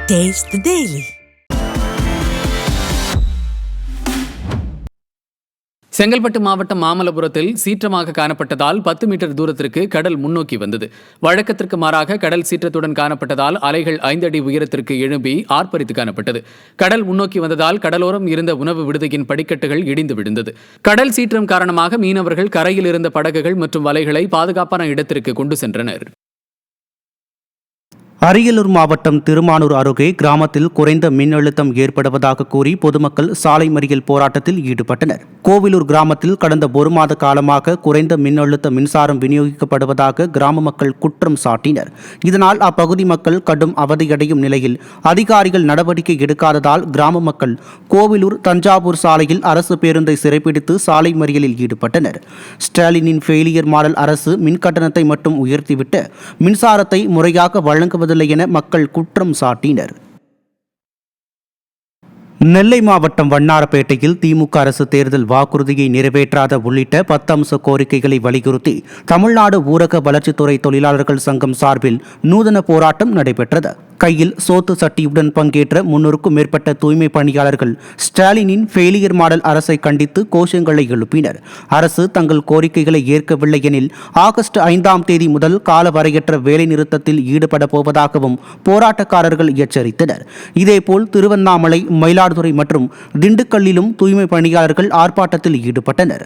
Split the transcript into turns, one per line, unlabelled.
Taste the Daily.
Chengalpattu மாவட்டம் மாமல்லபுரத்தில் சீற்றமாக காணப்பட்டதால் 10 metre தூரத்திற்கு கடல் முன்னோக்கி வந்தது. வழக்கத்திற்கு மாறாக கடல் சீற்றத்துடன் காணப்பட்டதால் அலைகள் 5 அடி உயரத்திற்கு எழும்பி ஆர்ப்பரித்து காணப்பட்டது. கடல் முன்னோக்கி வந்ததால் கடலோரம் இருந்த உணவு விடுதியின் படிக்கட்டுகள் இடிந்து விழுந்தது. கடல் சீற்றம் காரணமாக மீனவர்கள் கரையில் இருந்த படகுகள் மற்றும் வலைகளை பாதுகாப்பான இடத்திற்கு கொண்டு சென்றனர்.
அரியலூர் மாவட்டம் திருமானூர் அருகே கிராமத்தில் குறைந்த மின் அழுத்தம் ஏற்படுவதாக கூறி பொதுமக்கள் சாலை மறியல் போராட்டத்தில் ஈடுபட்டனர். கோவிலூர் கிராமத்தில் கடந்த ஒரு மாத காலமாக குறைந்த மின் அழுத்த மின்சாரம் விநியோகிக்கப்படுவதாக கிராம மக்கள் குற்றம் சாட்டினர். இதனால் அப்பகுதி மக்கள் கடும் அவதியடையும் நிலையில் அதிகாரிகள் நடவடிக்கை எடுக்காததால் கிராம மக்கள் கோவிலூர் தஞ்சாவூர் சாலையில் அரசு பேருந்தை சிறைப்பிடித்து சாலை மறியலில் ஈடுபட்டனர். ஸ்டாலினின் ஃபெயிலியர் மாடல் அரசு மின் கட்டணத்தை மட்டும் உயர்த்திவிட்டு மின்சாரத்தை முறையாக வழங்குவது என மக்கள் குற்றம் சாட்டினர். நெல்லை மாவட்டம் வண்ணாரப்பேட்டையில் திமுக அரசு தேர்தல் வாக்குறுதியை நிறைவேற்றாத உள்ளிட்ட 10 அம்ச கோரிக்கைகளை வலியுறுத்தி தமிழ்நாடு ஊரக வளர்ச்சித்துறை தொழிலாளர்கள் சங்கம் சார்பில் நூதன போராட்டம் நடைபெற்றது. கையில் சோத்து சட்டியுடன் பங்கேற்ற 300க்கும் மேற்பட்ட தூய்மை பணியாளர்கள் ஸ்டாலினின் ஃபெயிலியர் மாடல் அரசை கண்டித்து கோஷங்களை எழுப்பினர். அரசு தங்கள் கோரிக்கைகளை ஏற்கவில்லை எனில் ஆகஸ்ட் 5ஆம் தேதி முதல் காலவரையற்ற வேலைநிறுத்தத்தில் ஈடுபட போவதாகவும் போராட்டக்காரர்கள் எச்சரித்தனர். இதேபோல் திருவண்ணாமலை, மயிலாடுதுறை மற்றும் திண்டுக்கல்லிலும் தூய்மை பணியாளர்கள் ஆர்ப்பாட்டத்தில் ஈடுபட்டனர்.